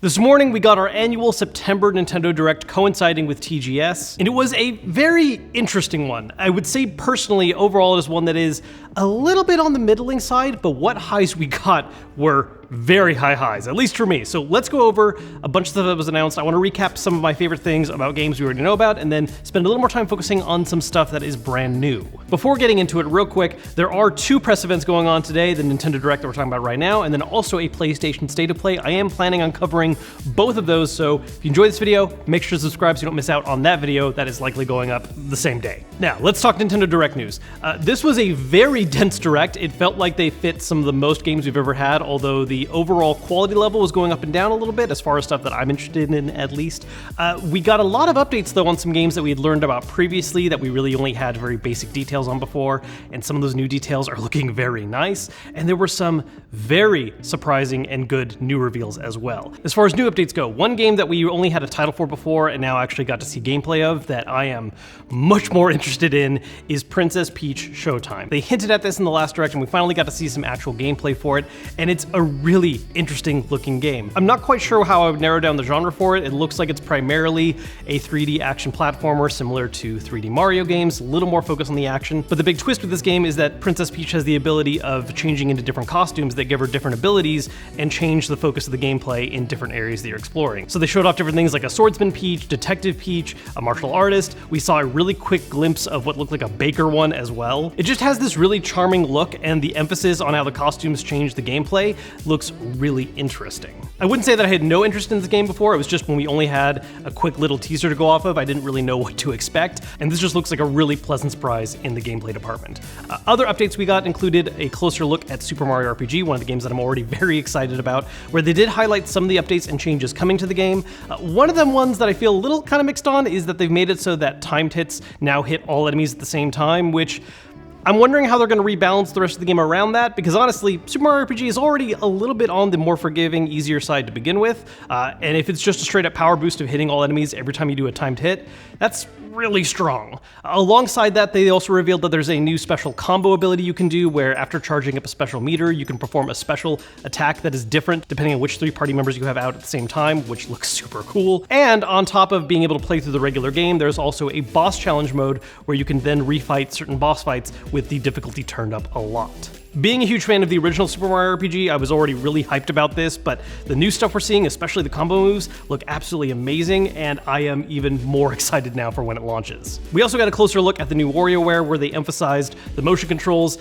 This morning, we got our annual September Nintendo Direct coinciding with TGS, and it was a very interesting one. I would say personally, overall, it is one that is a little bit on the middling side, but what highs we got were very high highs, at least for me. So let's go over a bunch of stuff that was announced. I want to recap some of my favorite things about games we already know about, and then spend a little more time focusing on some stuff that is brand new. Before getting into it real quick, there are two press events going on today, the Nintendo Direct that we're talking about right now, and then also a PlayStation State of Play. I am planning on covering both of those, so if you enjoy this video, make sure to subscribe so you don't miss out on that video that is likely going up the same day. Now, let's talk Nintendo Direct news. This was a very dense Direct. It felt like they fit some of the most games we've ever had, although the overall quality level was going up and down a little bit as far as stuff that I'm interested in, at least. We got a lot of updates, though, on some games that we had learned about previously that we really only had very basic details on before, and some of those new details are looking very nice, and there were some very surprising and good new reveals as well. As far as new updates go, one game that we only had a title for before and now actually got to see gameplay of that I am much more interested in is Princess Peach Showtime. They hinted at this in the last Direct, and we finally got to see some actual gameplay for it, and it's a really interesting looking game. I'm not quite sure how I would narrow down the genre for it. It looks like it's primarily a 3D action platformer similar to 3D Mario games, a little more focused on the action. But the big twist with this game is that Princess Peach has the ability of changing into different costumes that give her different abilities and change the focus of the gameplay in different areas that you're exploring. So they showed off different things like a swordsman Peach, detective Peach, a martial artist. We saw a really quick glimpse of what looked like a baker one as well. It just has this really charming look, and the emphasis on how the costumes change the gameplay looks really interesting. I wouldn't say that I had no interest in this game before. It was just when we only had a quick little teaser to go off of, I didn't really know what to expect, and this just looks like a really pleasant surprise in the gameplay department. Other updates we got included a closer look at Super Mario RPG, one of the games that I'm already very excited about, where they did highlight some of the updates and changes coming to the game. One of them ones that I feel a little kind of mixed on is that they've made it so that timed hits now hit all enemies at the same time, which I'm wondering how they're going to rebalance the rest of the game around that, because honestly, Super Mario RPG is already a little bit on the more forgiving, easier side to begin with, and if it's just a straight up power boost of hitting all enemies every time you do a timed hit, that's really strong. Alongside that, they also revealed that there's a new special combo ability you can do where after charging up a special meter, you can perform a special attack that is different depending on which three party members you have out at the same time, which looks super cool. And on top of being able to play through the regular game, there's also a boss challenge mode where you can then refight certain boss fights with the difficulty turned up a lot. Being a huge fan of the original Super Mario RPG, I was already really hyped about this, but the new stuff we're seeing, especially the combo moves, look absolutely amazing, and I am even more excited now for when it launches. We also got a closer look at the new WarioWare, where they emphasized the motion controls.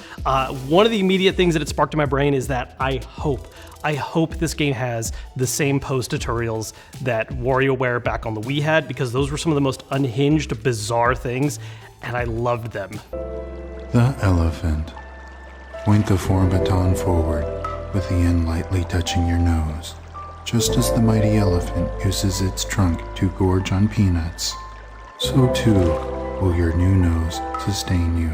One of the immediate things that it sparked in my brain is that I hope this game has the same pose tutorials that WarioWare back on the Wii had, because those were some of the most unhinged, bizarre things, and I loved them. The elephant. Point the forebaton forward, with the end lightly touching your nose. Just as the mighty elephant uses its trunk to gorge on peanuts, so too will your new nose sustain you.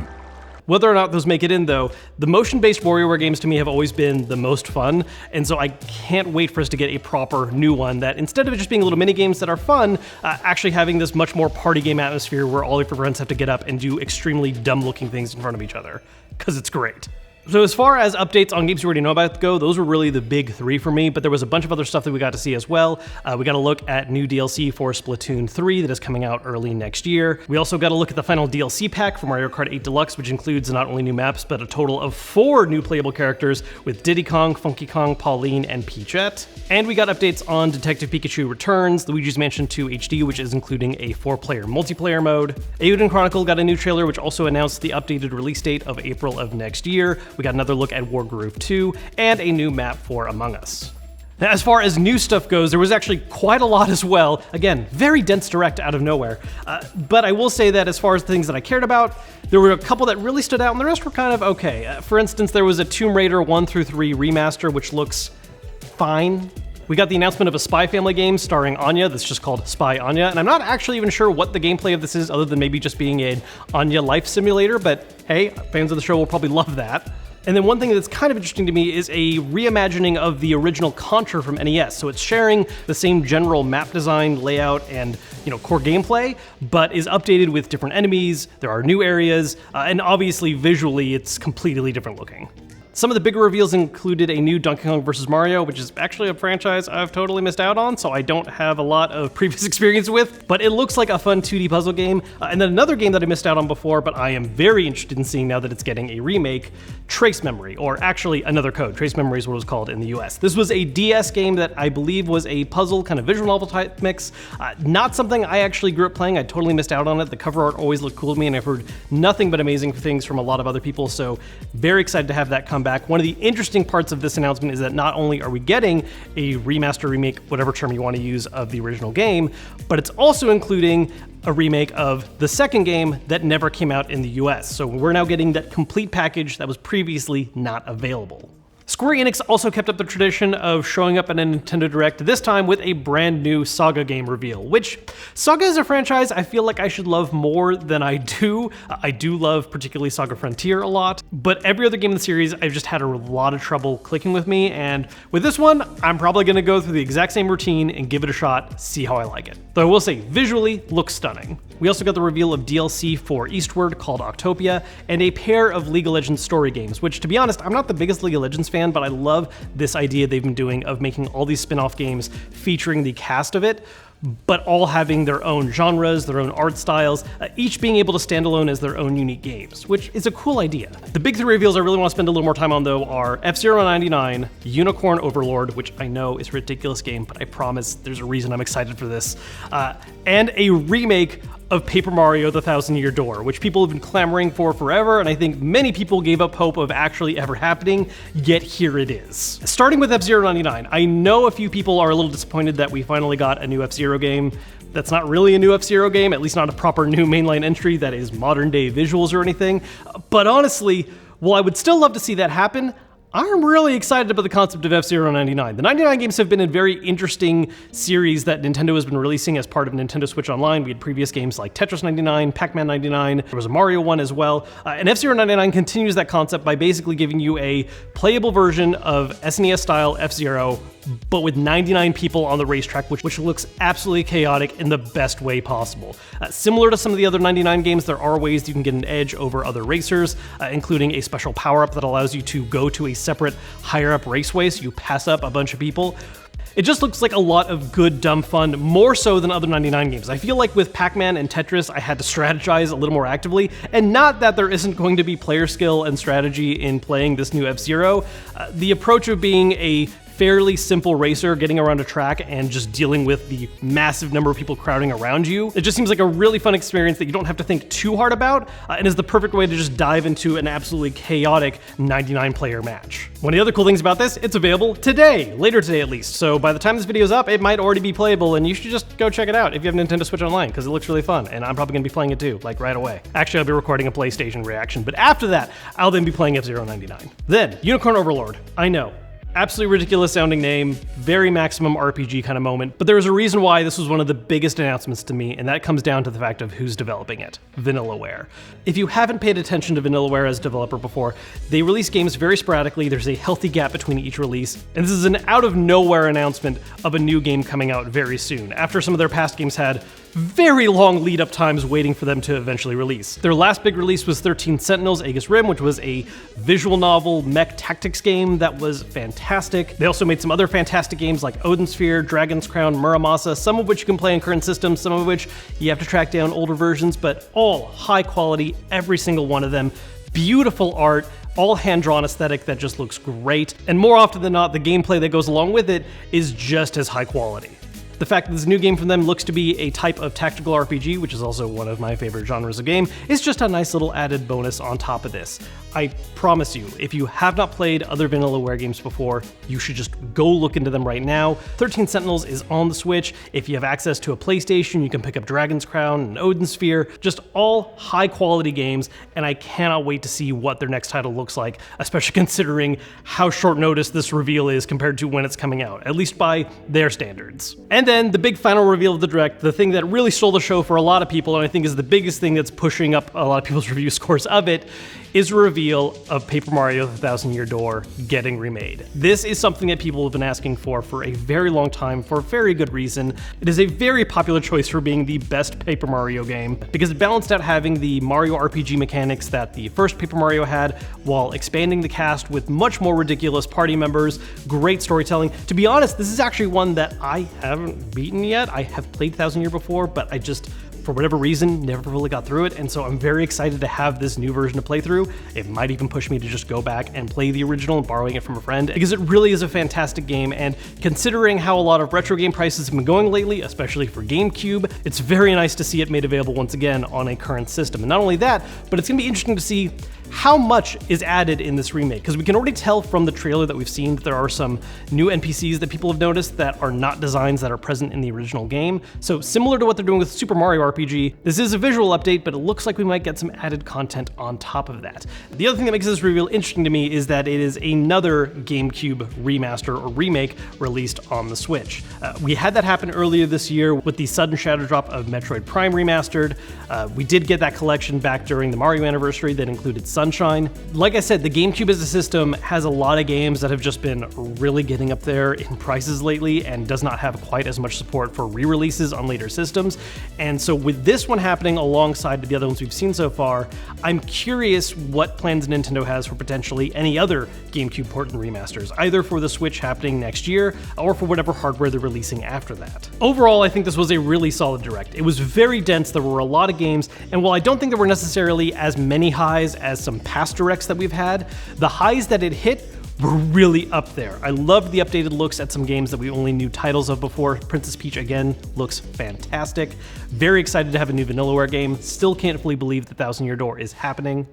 Whether or not those make it in, though, the motion-based WarioWare games to me have always been the most fun, and so I can't wait for us to get a proper new one that, instead of it just being little mini-games that are fun, actually having this much more party game atmosphere where all of your friends have to get up and do extremely dumb-looking things in front of each other, because it's great. So as far as updates on games you already know about go, those were really the big three for me, but there was a bunch of other stuff that we got to see as well. We got a look at new DLC for Splatoon 3 that is coming out early next year. We also got a look at the final DLC pack for Mario Kart 8 Deluxe, which includes not only new maps, but a total of 4 new playable characters with Diddy Kong, Funky Kong, Pauline, and Peachette. And we got updates on Detective Pikachu Returns, Luigi's Mansion 2 HD, which is including a 4-player multiplayer mode. Eiyuden Chronicle got a new trailer, which also announced the updated release date of April of next year. We got another look at War Groove 2, and a new map for Among Us. Now, as far as new stuff goes, there was actually quite a lot as well. Again, very dense Direct out of nowhere. But I will say that as far as things that I cared about, there were a couple that really stood out, and the rest were kind of okay. For instance, there was a Tomb Raider 1 through 3 remaster, which looks fine. We got the announcement of a Spy Family game starring Anya that's just called Spy Anya, and I'm not actually even sure what the gameplay of this is other than maybe just being an Anya life simulator, but hey, fans of the show will probably love that. And then one thing that's kind of interesting to me is a reimagining of the original Contra from NES. So it's sharing the same general map design, layout, and core gameplay, but is updated with different enemies. There are new areas, and obviously visually it's completely different looking. Some of the bigger reveals included a new Donkey Kong vs. Mario, which is actually a franchise I've totally missed out on, so I don't have a lot of previous experience with, but it looks like a fun 2D puzzle game. And then another game that I missed out on before, but I am very interested in seeing now that it's getting a remake, Trace Memory, or actually Another Code. Trace Memory is what it was called in the US. This was a DS game that I believe was a puzzle kind of visual novel type mix. Not something I actually grew up playing. I totally missed out on it. The cover art always looked cool to me, and I've heard nothing but amazing things from a lot of other people, so very excited to have that come back. One of the interesting parts of this announcement is that not only are we getting a remaster, remake, whatever term you want to use, of the original game, but it's also including a remake of the second game that never came out in the US. So we're now getting that complete package that was previously not available. Square Enix also kept up the tradition of showing up at a Nintendo Direct, this time with a brand new Saga game reveal, which Saga is a franchise I feel like I should love more than I do. I do love particularly Saga Frontier a lot, but every other game in the series I've just had a lot of trouble clicking with me, and with this one, I'm probably going to go through the exact same routine and give it a shot, see how I like it. Though I will say, visually, looks stunning. We also got the reveal of DLC for Eastward called Octopia, and a pair of League of Legends story games, which, to be honest, I'm not the biggest League of Legends fan, but I love this idea they've been doing of making all these spin-off games featuring the cast of it, but all having their own genres, their own art styles, each being able to stand alone as their own unique games, which is a cool idea. The big three reveals I really want to spend a little more time on, though, are F-Zero 99, Unicorn Overlord, which I know is a ridiculous game, but I promise there's a reason I'm excited for this, and a remake of Paper Mario: The Thousand Year Door, which people have been clamoring for forever, and I think many people gave up hope of actually ever happening, yet here it is. Starting with F-Zero 99, I know a few people are a little disappointed that we finally got a new F-Zero game. That's not really a new F-Zero game, at least not a proper new mainline entry that is modern day visuals or anything, but honestly, while I would still love to see that happen, I'm really excited about the concept of F-Zero 99. The 99 games have been a very interesting series that Nintendo has been releasing as part of Nintendo Switch Online. We had previous games like Tetris 99, Pac-Man 99, there was a Mario one as well. And F-Zero 99 continues that concept by basically giving you a playable version of SNES-style F-Zero, but with 99 people on the racetrack, which looks absolutely chaotic in the best way possible. Similar to some of the other 99 games, there are ways you can get an edge over other racers, including a special power-up that allows you to go to a separate higher-up raceway, so you pass up a bunch of people. It just looks like a lot of good, dumb fun, more so than other 99 games. I feel like with Pac-Man and Tetris, I had to strategize a little more actively, and not that there isn't going to be player skill and strategy in playing this new F-Zero. The approach of being a fairly simple racer getting around a track and just dealing with the massive number of people crowding around you, it just seems like a really fun experience that you don't have to think too hard about, and is the perfect way to just dive into an absolutely chaotic 99-player match. One of the other cool things about this, it's available today, later today at least, so by the time this video's up, it might already be playable, and you should just go check it out if you have Nintendo Switch Online, because it looks really fun, and I'm probably going to be playing it too, like right away. Actually, I'll be recording a PlayStation reaction, but after that, I'll then be playing F-Zero 99. Then, Unicorn Overlord. I know. Absolutely ridiculous sounding name, very maximum RPG kind of moment, but there is a reason why this was one of the biggest announcements to me, and that comes down to the fact of who's developing it, Vanillaware. If you haven't paid attention to Vanillaware as a developer before, they release games very sporadically, there's a healthy gap between each release, and this is an out-of-nowhere announcement of a new game coming out very soon, after some of their past games had very long lead-up times waiting for them to eventually release. Their last big release was 13 Sentinels: Aegis Rim, which was a visual novel mech tactics game that was fantastic. They also made some other fantastic games like Odin Sphere, Dragon's Crown, Muramasa, some of which you can play in current systems, some of which you have to track down older versions, but all high quality, every single one of them. Beautiful art, all hand-drawn aesthetic that just looks great, and more often than not, the gameplay that goes along with it is just as high quality. The fact that this new game from them looks to be a type of tactical RPG, which is also one of my favorite genres of game, is just a nice little added bonus on top of this. I promise you, if you have not played other Vanillaware games before, you should just go look into them right now. 13 Sentinels is on the Switch. If you have access to a PlayStation, you can pick up Dragon's Crown and Odin Sphere. Just all high quality games, and I cannot wait to see what their next title looks like, especially considering how short notice this reveal is compared to when it's coming out, at least by their standards. And then then the big final reveal of the Direct, the thing that really stole the show for a lot of people, and I think is the biggest thing that's pushing up a lot of people's review scores of it, is a reveal of Paper Mario: The Thousand Year Door getting remade. This is something that people have been asking for a very long time for a very good reason. It is a very popular choice for being the best Paper Mario game because it balanced out having the Mario RPG mechanics that the first Paper Mario had while expanding the cast with much more ridiculous party members, great storytelling. To be honest, this is actually one that I haven't beaten yet. I have played Thousand Year before, but I just, for whatever reason, never really got through it, and so I'm very excited to have this new version to play through. It might even push me to just go back and play the original and borrowing it from a friend, because it really is a fantastic game, and considering how a lot of retro game prices have been going lately, especially for GameCube, it's very nice to see it made available once again on a current system. And not only that, but it's going to be interesting to see how much is added in this remake, because we can already tell from the trailer that we've seen that there are some new NPCs that people have noticed that are not designs that are present in the original game. So similar to what they're doing with Super Mario RPG, this is a visual update, but it looks like we might get some added content on top of that. The other thing that makes this reveal interesting to me is that it is another GameCube remaster or remake released on the Switch. We had that happen earlier this year with the sudden shadow drop of Metroid Prime Remastered. We did get that collection back during the Mario anniversary that included Sunshine. Like I said, the GameCube as a system has a lot of games that have just been really getting up there in prices lately and does not have quite as much support for re-releases on later systems. And so with this one happening alongside the other ones we've seen so far, I'm curious what plans Nintendo has for potentially any other GameCube port and remasters, either for the Switch happening next year or for whatever hardware they're releasing after that. Overall, I think this was a really solid Direct. It was very dense, there were a lot of games, and while I don't think there were necessarily as many highs as some past Directs that we've had, the highs that it hit were really up there. I loved the updated looks at some games that we only knew titles of before. Princess Peach, again, looks fantastic. Very excited to have a new Vanillaware game. Still can't fully believe the Thousand Year Door is happening.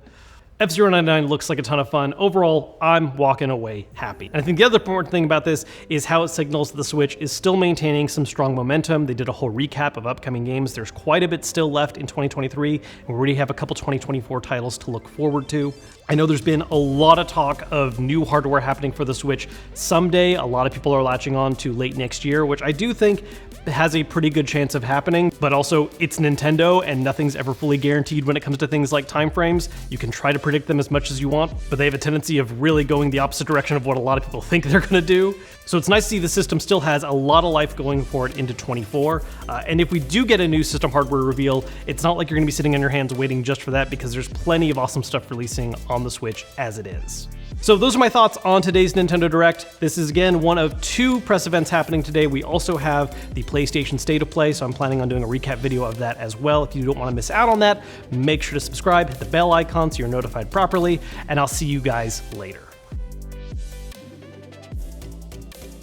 F-Zero 99 looks like a ton of fun. Overall, I'm walking away happy. And I think the other important thing about this is how it signals that the Switch is still maintaining some strong momentum. They did a whole recap of upcoming games. There's quite a bit still left in 2023, and we already have a couple 2024 titles to look forward to. I know there's been a lot of talk of new hardware happening for the Switch someday. A lot of people are latching on to late next year, which I do think has a pretty good chance of happening, but also it's Nintendo and nothing's ever fully guaranteed when it comes to things like timeframes. You can try to predict them as much as you want, but they have a tendency of really going the opposite direction of what a lot of people think they're gonna do. So it's nice to see the system still has a lot of life going for it into 24. And if we do get a new system hardware reveal, it's not like you're gonna be sitting on your hands waiting just for that, because there's plenty of awesome stuff releasing on the Switch as it is. So those are my thoughts on today's Nintendo Direct. This is again one of two press events happening today. We also have the PlayStation State of Play, so I'm planning on doing a recap video of that as well. If you don't want to miss out on that, make sure to subscribe, hit the bell icon so you're notified properly, and I'll see you guys later.